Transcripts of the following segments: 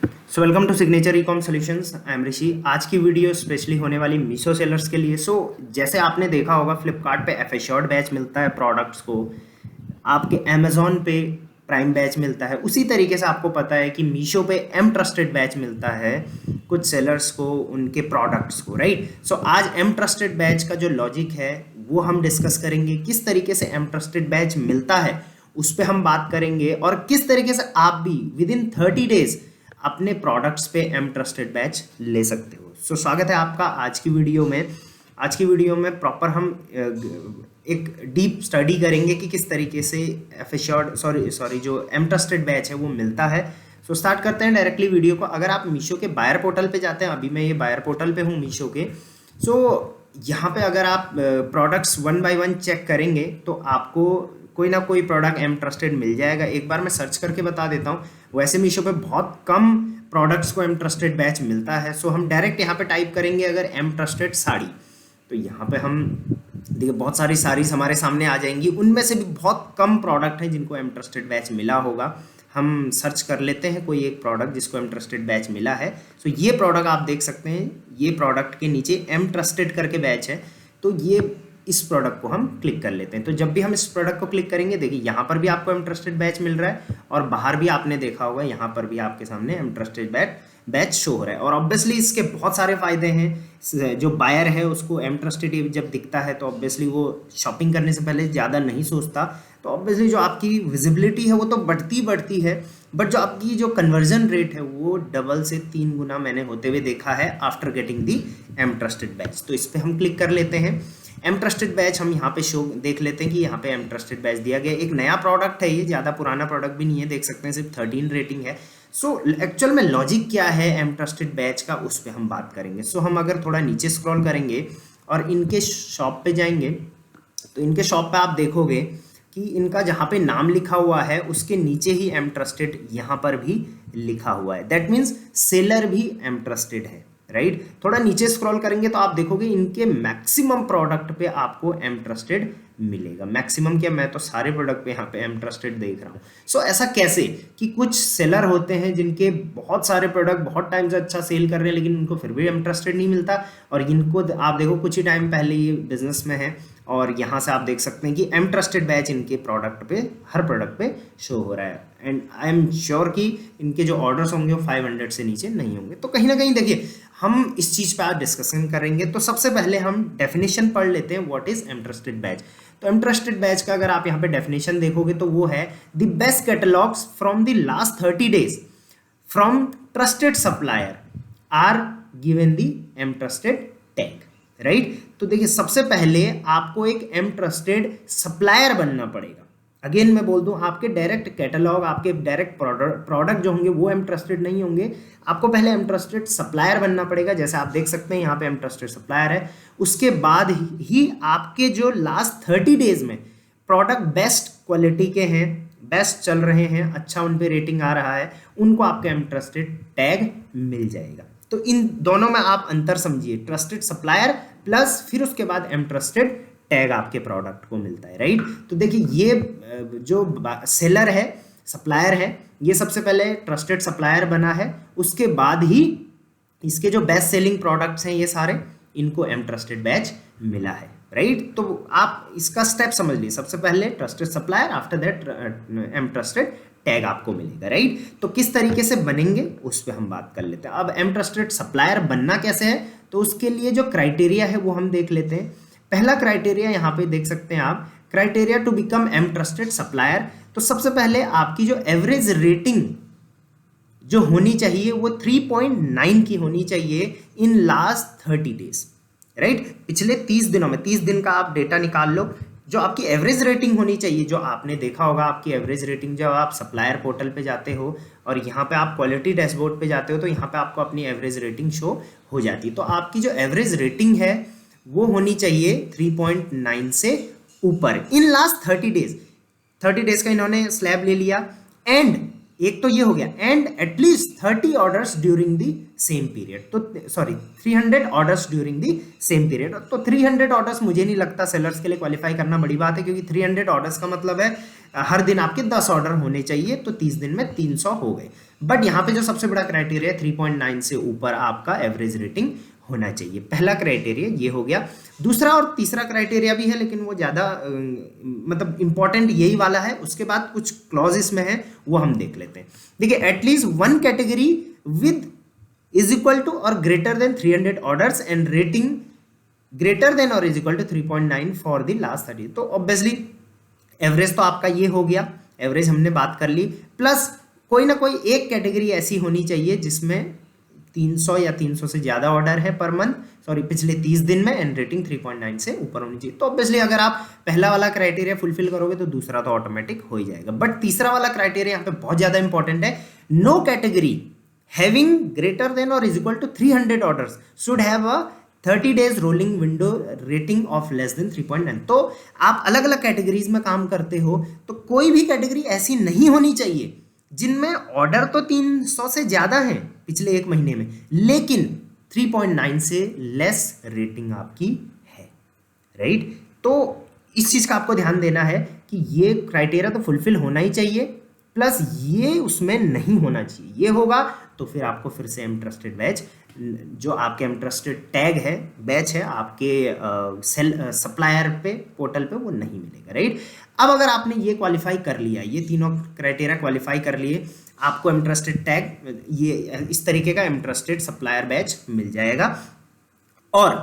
Welcome to signature e com solutions. I am Rishi. आज की video specially होने वाली मीशो सेलर्स के लिए। जैसे आपने देखा होगा फ्लिपकार्ट पे एफ एश्योर्ड बैच मिलता है प्रोडक्ट्स को, आपके अमेजोन पे प्राइम बैच मिलता है, उसी तरीके से आपको पता है कि मीशो पे एम ट्रस्टेड बैच मिलता है कुछ सेलर्स को उनके प्रोडक्ट्स को, राइट। आज एम ट्रस्टेड बैच का जो लॉजिक है वो हम डिस्कस करेंगे। किस तरीके से एम ट्रस्टेड बैच मिलता है उस पर हम बात करेंगे, और किस तरीके से आप भी विद इन 30 डेज अपने प्रोडक्ट्स पे एम ट्रस्टेड बैच ले सकते हो। स्वागत है आपका आज की वीडियो में। आज की वीडियो में प्रॉपर हम एक डीप स्टडी करेंगे कि किस तरीके से एफ एश्योर्ड सॉरी जो एम ट्रस्टेड बैच है वो मिलता है। स्टार्ट करते हैं डायरेक्टली वीडियो को। अगर आप मीशो के बायर पोर्टल पे जाते हैं, अभी मैं ये बायर पोर्टल पे हूँ मीशो के। यहाँ पे अगर आप products one by one check करेंगे तो आपको कोई ना कोई प्रोडक्ट एम ट्रस्टेड मिल जाएगा। एक बार मैं सर्च करके बता देता हूँ। वैसे मीशो पे बहुत कम प्रोडक्ट्स को एम ट्रस्टेड बैच मिलता है। हम डायरेक्ट यहाँ पे टाइप करेंगे अगर एम ट्रस्टेड साड़ी, तो यहाँ पे हम देखिए बहुत सारी साड़ीज हमारे सामने आ जाएंगी। उनमें से भी बहुत कम प्रोडक्ट हैं जिनको एम ट्रस्टेड बैच मिला होगा। हम सर्च कर लेते हैं कोई एक प्रोडक्ट जिसको एम ट्रस्टेड बैच मिला है। ये प्रोडक्ट आप देख सकते हैं, ये प्रोडक्ट के नीचे एम ट्रस्टेड करके बैच है। तो ये इस प्रोडक्ट को हम क्लिक कर लेते हैं। तो जब भी हम इस प्रोडक्ट को क्लिक करेंगे, देखिए यहाँ पर भी आपको एम ट्रस्टेड बैच मिल रहा है, और बाहर भी आपने देखा होगा यहाँ पर भी आपके सामने एम ट्रस्टेड बैच शो हो रहा है। और ऑब्वियसली इसके बहुत सारे फायदे हैं। जो बायर है उसको एम ट्रस्टेड जब दिखता है तो ऑब्वियसली वो शॉपिंग करने से पहले ज़्यादा नहीं सोचता। तो ऑब्वियसली जो आपकी विजिबिलिटी है वो तो बढ़ती है, बट जो आपकी जो कन्वर्जन रेट है वो डबल से 3 गुना मैंने होते हुए देखा है after getting the M trusted batch. तो इस पर हम क्लिक कर लेते हैं। एम ट्रस्टेड बैच हम यहाँ पे शो देख लेते हैं कि यहाँ पे एम ट्रस्टेड बैच दिया गया। एक नया प्रोडक्ट है, ये ज़्यादा पुराना प्रोडक्ट भी नहीं है, देख सकते हैं सिर्फ 13 रेटिंग है। एक्चुअल में लॉजिक क्या है एम ट्रस्टेड बैच का, उस पर हम बात करेंगे। हम अगर थोड़ा नीचे स्क्रॉल करेंगे और इनके शॉप पे जाएंगे तो इनके शॉप पे आप देखोगे कि इनका जहाँ पे नाम लिखा हुआ है उसके नीचे ही एम ट्रस्टेड यहाँ पर भी लिखा हुआ है। दैट मीन्स सेलर भी एम ट्रस्टेड है, राइट। थोड़ा नीचे स्क्रॉल करेंगे तो आप देखोगे इनके मैक्सिमम प्रोडक्ट पे आपको एम ट्रस्टेड मिलेगा। मैक्सिमम क्या, मैं तो सारे प्रोडक्ट पे यहाँ पे एम ट्रस्टेड देख रहा हूँ। ऐसा कैसे कि कुछ सेलर होते हैं जिनके बहुत सारे प्रोडक्ट बहुत टाइम से अच्छा सेल कर रहे हैं लेकिन उनको फिर भी एम ट्रस्टेड नहीं मिलता, और इनको आप देखो कुछ ही टाइम पहले ये बिजनेस में है, और यहाँ से आप देख सकते हैं कि एम ट्रस्टेड बैच इनके प्रोडक्ट पे हर प्रोडक्ट पे शो हो रहा है। एंड आई एम श्योर कि इनके जो ऑर्डर्स होंगे वो 500 से नीचे नहीं होंगे। तो कहीं ना कहीं देखिए हम इस चीज़ पे आज डिस्कशन करेंगे। तो सबसे पहले हम डेफिनेशन पढ़ लेते हैं, what is M trusted batch. तो एम ट्रस्टेड बैच का अगर आप यहाँ पे डेफिनेशन देखोगे तो वो है the best catalogues from the last 30 days from trusted supplier are given the M trusted tag, right. तो देखिए सबसे पहले आपको एक एम ट्रस्टेड सप्लायर बनना पड़ेगा। अगेन मैं बोल दूं, आपके डायरेक्ट कैटलॉग, आपके डायरेक्ट प्रोडक्ट जो होंगे वो एम ट्रस्टेड नहीं होंगे। आपको पहले एम ट्रस्टेड सप्लायर बनना पड़ेगा। जैसे आप देख सकते हैं यहाँ पे एम ट्रस्टेड सप्लायर है। उसके बाद ही आपके जो लास्ट 30 डेज में प्रोडक्ट बेस्ट क्वालिटी के हैं, बेस्ट चल रहे हैं, अच्छा उन पे रेटिंग आ रहा है, उनको आपका एम ट्रस्टेड टैग मिल जाएगा। तो इन दोनों में आप अंतर समझिए, ट्रस्टेड सप्लायर प्लस फिर उसके बाद एम ट्रस्टेड टैग आपके प्रोडक्ट को मिलता है, राइट। तो देखिए ये जो सेलर है, सप्लायर है, ये सबसे पहले ट्रस्टेड सप्लायर बना है। उसके बाद ही इसके जो बेस्ट सेलिंग प्रोडक्ट्स हैं ये सारे, इनको एम ट्रस्टेड बैच मिला है, राइट। तो आप इसका स्टेप समझ लीजिए, सबसे पहले trusted supplier, after that M trusted tag आपको मिलेगा, राइट। तो किस तरीके से बनेंगे उस पर हम बात कर लेते हैं। अब एम ट्रस्टेड सप्लायर बनना कैसे है, तो उसके लिए जो क्राइटेरिया है वो हम देख लेते हैं। पहला क्राइटेरिया यहाँ पे देख सकते हैं आप, criteria to become M trusted supplier. तो सबसे पहले आपकी जो एवरेज रेटिंग जो होनी चाहिए वो 3.9 की होनी चाहिए इन लास्ट 30 डेज, राइट। पिछले 30 दिनों में, 30 दिन का आप डेटा निकाल लो, जो आपकी एवरेज रेटिंग होनी चाहिए, जो आपने देखा होगा आपकी एवरेज रेटिंग, जब आप सप्लायर पोर्टल पे जाते हो और यहाँ पे आप क्वालिटी डैशबोर्ड पे जाते हो तो यहाँ पे आपको अपनी एवरेज रेटिंग शो हो जाती है। तो आपकी जो एवरेज रेटिंग है वो होनी चाहिए 3.9 से ऊपर इन लास्ट 30 डेज। 30 डेज का इन्होंने स्लैब ले लिया। एंड एक तो ये हो गया, and at least 30 orders during the same period. तो 300 orders during the same period. तो 300 ऑर्डर्स मुझे नहीं लगता सेलर्स के लिए क्वालिफाई करना बड़ी बात है, क्योंकि 300 ऑर्डर्स का मतलब है हर दिन आपके 10 ऑर्डर होने चाहिए, तो 30 दिन में 300 हो गए। बट यहाँ पे जो सबसे बड़ा क्राइटेरिया 3.9 से ऊपर आपका एवरेज रेटिंग होना चाहिए। पहला क्राइटेरिया ये हो गया। दूसरा और तीसरा क्राइटेरिया भी है, लेकिन वो ज़्यादा मतलब इंपॉर्टेंट यही वाला है। उसके बाद कुछ क्लॉज इसमें है, वो हम देख लेते हैं। देखिए, at least one category with is equal to और greater than 300 orders and rating greater than और is equal to 3.9 for the last 30। तो ऑब्वियसली एवरेज तो आपका ये हो गया, एवरेज हमने बात कर ली। प्लस कोई ना कोई एक कैटेगरी ऐसी होनी चाहिए जिसमें 300 या 300 से ज़्यादा ऑर्डर है पर मंथ, सॉरी पिछले 30 दिन में, एंड रेटिंग 3.9 से ऊपर होनी चाहिए। तो ऑब्वियसली अगर आप पहला वाला क्राइटेरिया फुलफिल करोगे तो दूसरा तो ऑटोमेटिक हो ही जाएगा। बट तीसरा वाला क्राइटेरिया यहाँ पे बहुत ज़्यादा इंपॉर्टेंट है। No category having greater than और is equal to 300 orders should have a 30 days rolling window rating of less than 3.9। तो आप अलग अलग कैटेगरीज में काम करते हो, तो कोई भी कैटेगरी ऐसी नहीं होनी चाहिए जिनमें ऑर्डर तो 300 से ज़्यादा हैं पिछले एक महीने में, लेकिन 3.9 से लेस रेटिंग आपकी है, राइट। तो इस चीज़ का आपको ध्यान देना है कि ये क्राइटेरिया तो फुलफिल होना ही चाहिए, प्लस ये उसमें नहीं होना चाहिए। ये होगा तो फिर आपको फिर से एमट्रस्टेड बैच, जो आपके एमट्रस्टेड टैग है, बैच है आपके सप्लायर पे, पोर्टल पे, वो नहीं मिलेगा, राइट। अब अगर आपने ये क्वालिफाई कर लिया, ये तीनों क्राइटेरिया क्वालिफाई कर लिए, आपको एमट्रस्टेड टैग, ये इस तरीके का एमट्रस्टेड सप्लायर बैच मिल जाएगा। और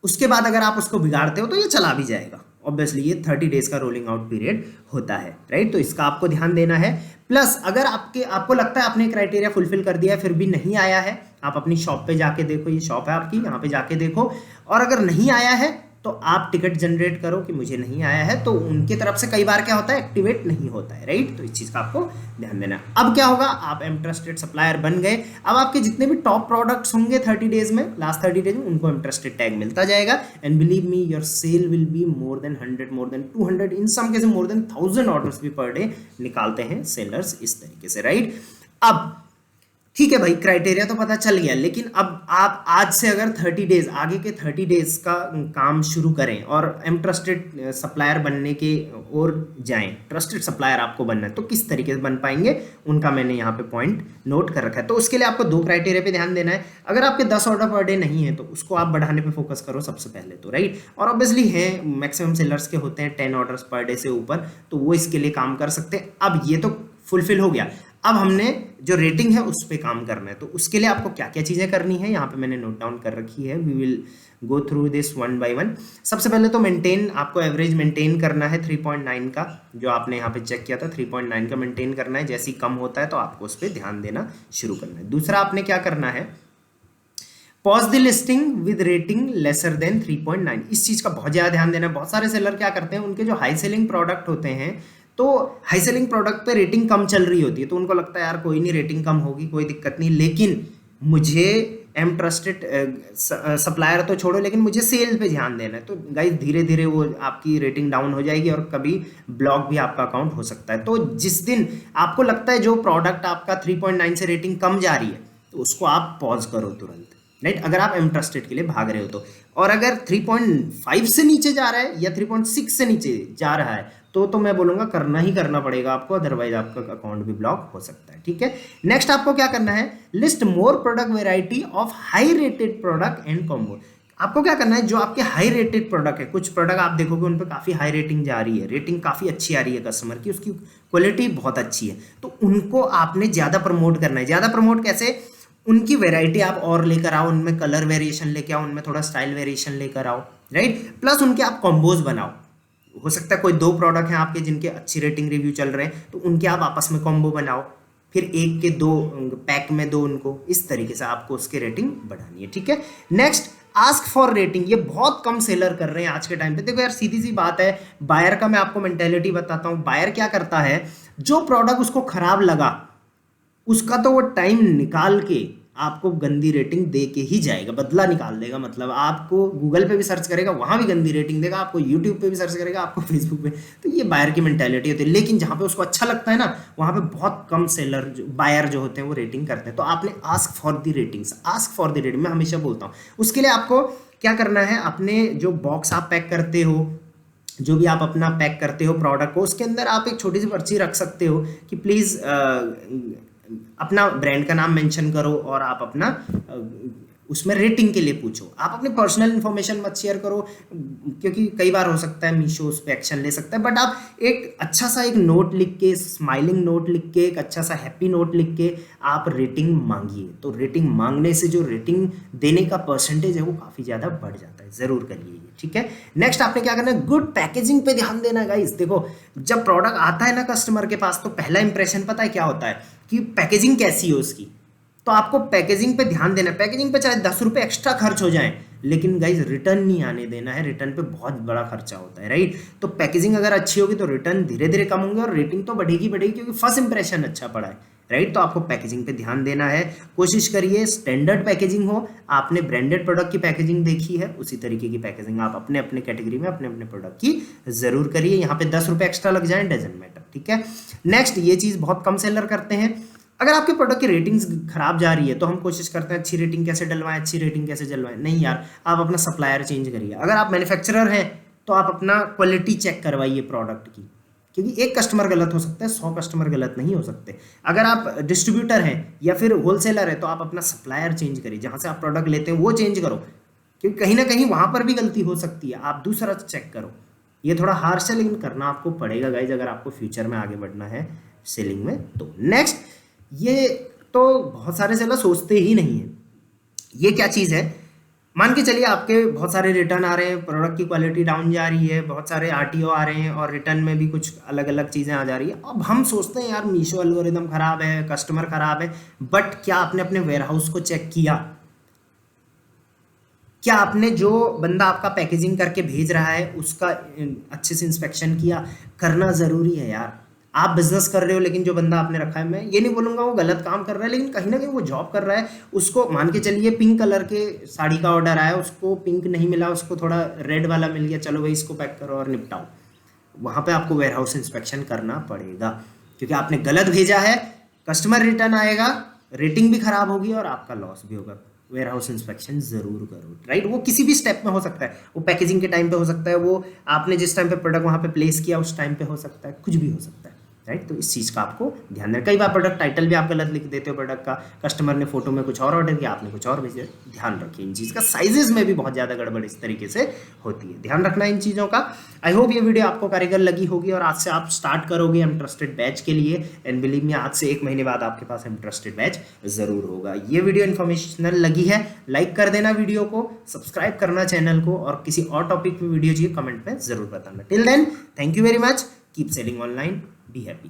उसके बाद अगर आप उसको बिगाड़ते हो तो ये चला भी जाएगा। ऑब्वियसली ये 30 डेज का रोलिंग आउट पीरियड होता है, राइट। तो इसका आपको ध्यान देना है। प्लस अगर आपको लगता है आपने क्राइटेरिया फुलफिल कर दिया है फिर भी नहीं आया है, आप अपनी शॉप पे जाके देखो, ये शॉप है आपकी, यहाँ पे जाके देखो, और अगर नहीं आया है तो आप टिकट जनरेट करो कि मुझे नहीं आया है, तो उनके तरफ से कई बार क्या होता है, एक्टिवेट नहीं होता है, राइट। तो इस चीज़ का आपको ध्यान देना है। अब क्या होगा, आप एमट्रस्टेड सप्लायर बन गए। अब आपके जितने भी टॉप प्रोडक्ट्स होंगे 30 डेज में, लास्ट 30 डेज में, उनको एमट्रस्टेड टैग मिलता जाएगा। And believe me, your sale will be more than 100, more than 200, in some case more than 1000 orders भी पर डे निकालते हैं सेलर्स इस तरीके से, राइट। अब ठीक है भाई, क्राइटेरिया तो पता चल गया, लेकिन अब आप आज से अगर 30 डेज, आगे के 30 डेज का काम शुरू करें और एमट्रस्टेड सप्लायर बनने के और जाएं, ट्रस्टेड सप्लायर आपको बनना है, तो किस तरीके से बन पाएंगे, उनका मैंने यहाँ पे पॉइंट नोट कर रखा है। तो उसके लिए आपको दो क्राइटेरिया पे ध्यान देना है। अगर आपके 10 ऑर्डर पर डे नहीं है तो उसको आप बढ़ाने पे फोकस करो सबसे पहले तो, राइट। और ऑब्वियसली है, मैक्सिमम सेलर्स के होते हैं 10 ऑर्डर्स पर डे से ऊपर, तो वो इसके लिए काम कर सकते हैं। अब ये तो फुलफिल हो गया, अब हमने जो रेटिंग है उस पर काम करना है। तो उसके लिए आपको क्या क्या चीज़ें करनी है, यहाँ पे मैंने नोट डाउन कर रखी है। We will go through this one by one. सबसे पहले तो मेंटेन, आपको एवरेज मेंटेन करना है 3.9 का, जो आपने यहाँ पे चेक किया था 3.9 का मेंटेन करना है। जैसे ही कम होता है तो आपको उस पर ध्यान देना शुरू करना है। दूसरा आपने क्या करना है, pause the listing with rating lesser than 3.9। इस चीज़ का बहुत ज़्यादा ध्यान देना है। बहुत सारे सेलर क्या करते हैं, उनके जो हाई सेलिंग प्रोडक्ट होते हैं, तो हाई सेलिंग प्रोडक्ट पे रेटिंग कम चल रही होती है, तो उनको लगता है यार कोई नहीं, रेटिंग कम होगी, कोई दिक्कत नहीं, लेकिन मुझे एम ट्रस्टेड सप्लायर तो छोड़ो, लेकिन मुझे सेल पे ध्यान देना है। तो गाइस धीरे धीरे वो आपकी रेटिंग डाउन हो जाएगी और कभी ब्लॉक भी आपका अकाउंट हो सकता है। तो जिस दिन आपको लगता है जो प्रोडक्ट आपका 3.9 से रेटिंग कम जा रही है, तो उसको आप पॉज करो तुरंत, राइट। अगर आप एम ट्रस्टेड के लिए भाग रहे हो तो, और अगर 3.5 से नीचे जा रहा है या 3.6 से नीचे जा रहा है तो मैं बोलूँगा करना ही करना पड़ेगा आपको, अदरवाइज आपका अकाउंट भी ब्लॉक हो सकता है, ठीक है। नेक्स्ट आपको क्या करना है, list more product variety of high rated product and combo. आपको क्या करना है, जो आपके हाई रेटेड प्रोडक्ट है, कुछ प्रोडक्ट आप देखोगे उन पर काफ़ी हाई रेटिंग जा रही है, रेटिंग काफ़ी अच्छी आ रही है कस्टमर की, उसकी क्वालिटी बहुत अच्छी है, तो उनको आपने ज़्यादा प्रमोट करना है। ज़्यादा प्रमोट कैसे, उनकी वेराइटी आप और लेकर आओ, उनमें कलर वेरिएशन लेके आओ, उनमें थोड़ा स्टाइल वेरिएशन लेकर आओ, राइट। प्लस उनके आप कॉम्बोज बनाओ। हो सकता है कोई दो प्रोडक्ट हैं आपके जिनके अच्छी रेटिंग रिव्यू चल रहे हैं, तो उनके आप आपस में कॉम्बो बनाओ, फिर एक के दो पैक में दो उनको, इस तरीके से आपको उसकी रेटिंग बढ़ानी है, ठीक है। Next, ask for rating. ये बहुत कम सेलर कर रहे हैं आज के टाइम पे। देखो यार, सीधी सी बात है, बायर का मैं आपको मेंटेलिटी बताता हूँ। बायर क्या करता है, जो प्रोडक्ट उसको खराब लगा उसका तो वो टाइम निकाल के आपको गंदी रेटिंग दे के ही जाएगा, बदला निकाल देगा। मतलब आपको गूगल पे भी सर्च करेगा, वहाँ भी गंदी रेटिंग देगा, आपको यूट्यूब पे भी सर्च करेगा, आपको फेसबुक पे। तो ये बायर की मेंटालिटी होती है। लेकिन जहाँ पे उसको अच्छा लगता है ना, वहाँ पे बहुत कम सेलर बायर जो होते हैं वो रेटिंग करते हैं। तो आपने ask for the ratings, ask for the rating मैं हमेशा बोलता हूँ। उसके लिए आपको क्या करना है, अपने जो बॉक्स आप पैक करते हो, जो भी आप अपना पैक करते हो प्रोडक्ट को, उसके अंदर आप एक छोटी सी पर्ची रख सकते हो कि प्लीज़ अपना ब्रांड का नाम मेंशन करो और आप अपना उसमें रेटिंग के लिए पूछो। आप अपनी पर्सनल इन्फॉर्मेशन मत शेयर करो, क्योंकि कई बार हो सकता है मीशो उस पर एक्शन ले सकता है। बट आप एक अच्छा सा एक नोट लिख के, स्माइलिंग नोट लिख के, एक अच्छा सा हैप्पी नोट लिख के आप रेटिंग मांगिए। तो रेटिंग मांगने से जो रेटिंग देने का परसेंटेज है वो काफ़ी ज़्यादा बढ़ जाता है। ज़रूर करिए ये, ठीक है। नेक्स्ट आपने क्या करना है, गुड पैकेजिंग पे ध्यान देना है गाइस। देखो जब प्रोडक्ट आता है ना कस्टमर के पास, तो पहला इंप्रेशन पता है क्या होता है कि पैकेजिंग कैसी है उसकी। तो आपको पैकेजिंग पे ध्यान देना है। पैकेजिंग पे चाहे 10 रुपये एक्स्ट्रा खर्च हो जाए, लेकिन गाइज रिटर्न नहीं आने देना है। रिटर्न पे बहुत बड़ा खर्चा होता है, राइट। तो पैकेजिंग अगर अच्छी होगी तो रिटर्न धीरे धीरे कम होंगे और रेटिंग तो बढ़ेगी बढ़ेगी, क्योंकि फर्स्ट इंप्रेशन अच्छा पड़ा है, राइट। तो आपको पैकेजिंग पे ध्यान देना है। कोशिश करिए स्टैंडर्ड पैकेजिंग हो। आपने ब्रांडेड प्रोडक्ट की पैकेजिंग देखी है, उसी तरीके की पैकेजिंग आप अपने अपने कैटेगरी में अपने अपने प्रोडक्ट की जरूर करिए। यहाँ पे 10 रुपये एक्स्ट्रा लग जाए डजंट मैटर, ठीक है। नेक्स्ट, ये चीज़ बहुत कम सेलर करते हैं। अगर आपके प्रोडक्ट की रेटिंग्स खराब जा रही है तो हम कोशिश करते हैं अच्छी रेटिंग कैसे डलवाएं, अच्छी रेटिंग कैसे डलवाएं। नहीं यार, आप अपना सप्लायर चेंज करिए। अगर आप मैन्युफैक्चरर हैं तो आप अपना क्वालिटी चेक करवाइए प्रोडक्ट की, क्योंकि एक कस्टमर गलत हो सकता है, 100 कस्टमर गलत नहीं हो सकते। अगर आप डिस्ट्रीब्यूटर हैं या फिर होलसेलर है तो आप अपना सप्लायर चेंज करिए, जहाँ से आप प्रोडक्ट लेते हैं वो चेंज करो, क्योंकि कहीं ना कहीं वहाँ पर भी गलती हो सकती है। आप दूसरा चेक करो। ये थोड़ा हार्श है, लेकिन करना आपको पड़ेगा गाइज, अगर आपको फ्यूचर में आगे बढ़ना है सेलिंग में। तो नेक्स्ट, ये तो बहुत सारे सेलर सोचते ही नहीं है। ये क्या चीज़ है, मान के चलिए आपके बहुत सारे रिटर्न आ रहे हैं, प्रोडक्ट की क्वालिटी डाउन जा रही है, बहुत सारे आरटीओ आ रहे हैं और रिटर्न में भी कुछ अलग अलग चीज़ें आ जा रही है। अब हम सोचते हैं यार मीशो एल्गोरिदम खराब है, कस्टमर खराब है। बट क्या आपने अपने वेयरहाउस को चेक किया? क्या आपने जो बंदा आपका पैकेजिंग करके भेज रहा है उसका अच्छे से इंस्पेक्शन किया? करना ज़रूरी है यार। आप बिजनेस कर रहे हो, लेकिन जो बंदा आपने रखा है, मैं ये नहीं बोलूँगा वो गलत काम कर रहा है, लेकिन कहीं ना कहीं वो जॉब कर रहा है। उसको मान के चलिए पिंक कलर के साड़ी का ऑर्डर आया, उसको पिंक नहीं मिला, उसको थोड़ा रेड वाला मिल गया, चलो भाई इसको पैक करो और निपटाओ। वहाँ पे आपको वेयरहाउस इंस्पेक्शन करना पड़ेगा, क्योंकि आपने गलत भेजा है। कस्टमर रिटर्न आएगा, रेटिंग भी खराब होगी और आपका लॉस भी होगा। वेयरहाउस इंस्पेक्शन जरूर करो, राइट। वो किसी भी स्टेप में हो सकता है, वो पैकेजिंग के टाइम पे हो सकता है, वो आपने जिस टाइम पे प्रोडक्ट वहाँ पे प्लेस किया उस टाइम पे हो सकता है, कुछ भी हो सकता है, राइट। तो इस चीज़ का आपको ध्यान रखना। कई बार प्रोडक्ट टाइटल भी आप गलत लिख देते हो प्रोडक्ट का, कस्टमर ने फोटो में कुछ और ऑर्डर किया, आपने कुछ और भेजा। ध्यान रखिए इन चीज़ का। साइजेस में भी बहुत ज़्यादा गड़बड़ इस तरीके से होती है, ध्यान रखना इन चीज़ों का। आई होप ये वीडियो आपको कारीगर लगी होगी और आज से आप स्टार्ट करोगे इंटरेस्टेड बैच के लिए। एंड बिलीव मी, आज से 1 महीने बाद आपके पास इंटरेस्टेड बैच जरूर होगा। ये वीडियो इन्फॉर्मेशनल लगी है, लाइक कर देना वीडियो को, सब्सक्राइब करना चैनल को, और किसी और टॉपिक पे वीडियो चाहिए कमेंट में जरूर बताना। Till then, thank you very much, keep selling online, be happy.